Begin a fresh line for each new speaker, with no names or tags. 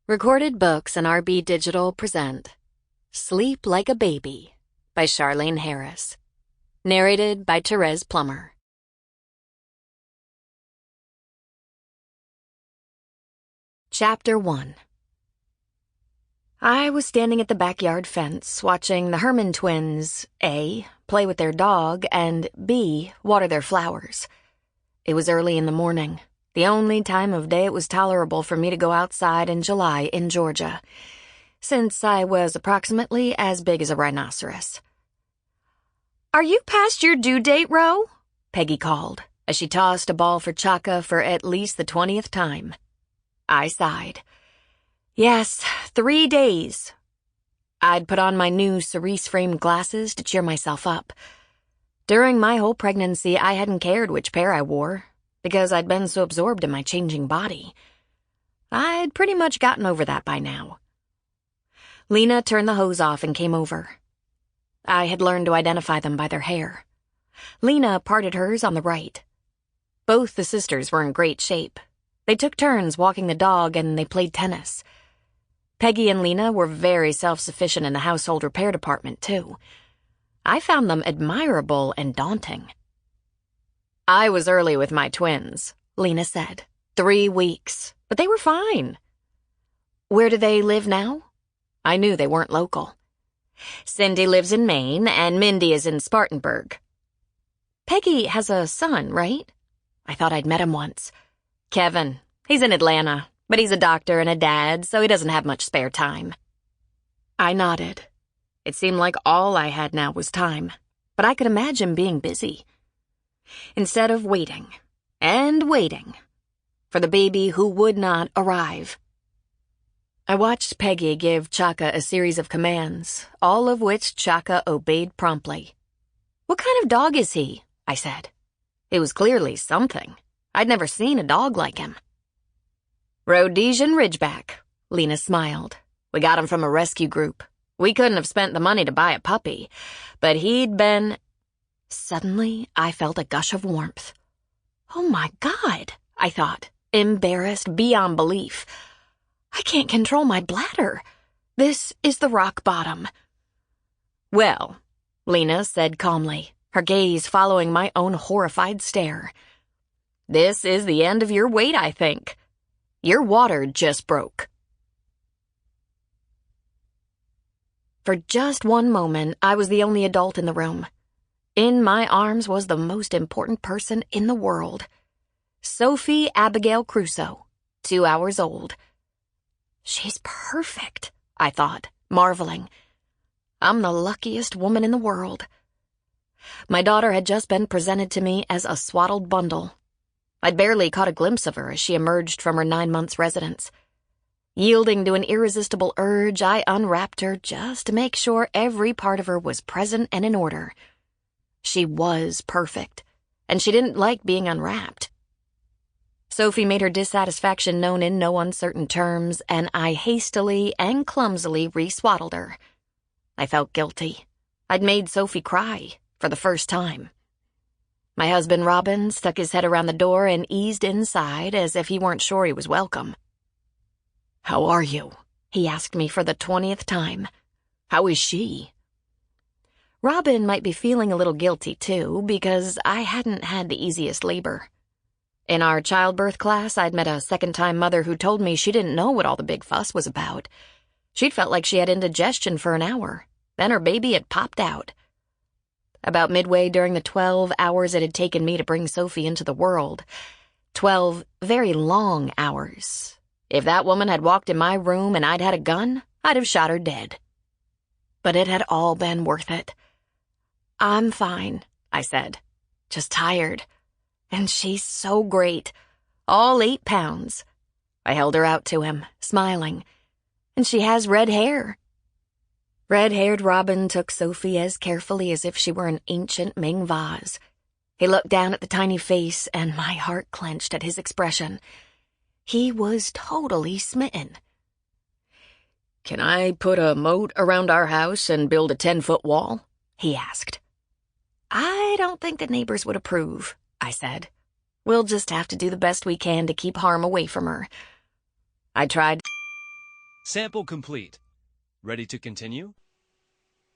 Recorded Books and RB Digital present Sleep Like a Baby by Charlaine Harris. Narrated by Thérèse Plummer. Chapter 1. I was standing at the backyard fence watching the Herman twins, A, play with their dog, and B, water their flowers. It was early in the morning. The only time of day it was tolerable for me to go outside in July in Georgia, since I was approximately as big as a rhinoceros. "Are you past your due date, Ro?" Peggy called, as she tossed a ball for Chaka for at least the 20th time. I sighed. Yes, 3 days. I'd put on my new cerise-framed glasses to cheer myself up. During my whole pregnancy, I hadn't cared which pair I wore, because I'd been so absorbed in my changing body. I'd pretty much gotten over that by now. Lena turned the hose off and came over. I had learned to identify them by their hair. Lena parted hers on the right. Both the sisters were in great shape. They took turns walking the dog and they played tennis. Peggy and Lena were very self-sufficient in the household repair department, too. I found them admirable and daunting. "I was early with my twins," Lena said. 3 weeks, but they were fine. "Where do they live now?" I knew they weren't local. "Cindy lives in Maine, and Mindy is in Spartanburg." "Peggy has a son, right?" I thought I'd met him once. "Kevin. He's in Atlanta, but he's a doctor and a dad, so he doesn't have much spare time." I nodded. It seemed like all I had now was time, but I could imagine being busy. Instead of waiting, and waiting, for the baby who would not arrive. I watched Peggy give Chaka a series of commands, all of which Chaka obeyed promptly. "What kind of dog is he?" I said. It was clearly something. I'd never seen a dog like him. "Rhodesian Ridgeback," Lena smiled. "We got him from a rescue group. We couldn't have spent the money to buy a puppy, but he'd been..." Suddenly, I felt a gush of warmth. "Oh my God," I thought, embarrassed beyond belief. "I can't control my bladder. This is the rock bottom." "Well," Lena said calmly, her gaze following my own horrified stare, "this is the end of your wait, I think. Your water just broke." For just one moment, I was the only adult in the room. In my arms was the most important person in the world. Sophie Abigail Crusoe, 2 hours old. She's perfect, I thought, marveling. I'm the luckiest woman in the world. My daughter had just been presented to me as a swaddled bundle. I'd barely caught a glimpse of her as she emerged from her 9 months residence. Yielding to an irresistible urge, I unwrapped her just to make sure every part of her was present and in order. She was perfect, and she didn't like being unwrapped. Sophie made her dissatisfaction known in no uncertain terms, and I hastily and clumsily re-swaddled her. I felt guilty. I'd made Sophie cry, for the first time. My husband Robin stuck his head around the door and eased inside as if he weren't sure he was welcome. "How are you?" he asked me for the 20th time. "How is she?" Robin might be feeling a little guilty, too, because I hadn't had the easiest labor. In our childbirth class, I'd met a second-time mother who told me she didn't know what all the big fuss was about. She'd felt like she had indigestion for an hour. Then her baby had popped out. About midway during the 12 hours it had taken me to bring Sophie into the world. 12 very long hours. If that woman had walked in my room and I'd had a gun, I'd have shot her dead. But it had all been worth it. "I'm fine," I said. "Just tired. And she's so great. All 8 pounds. I held her out to him, smiling. "And she has red hair." Red-haired Robin took Sophie as carefully as if she were an ancient Ming vase. He looked down at the tiny face, and my heart clenched at his expression. He was totally smitten. "Can I put a moat around our house and build a 10-foot wall?" he asked. "I don't think the neighbors would approve," I said. "We'll just have to do the best we can to keep harm away from her." I tried.
Sample complete. Ready to continue?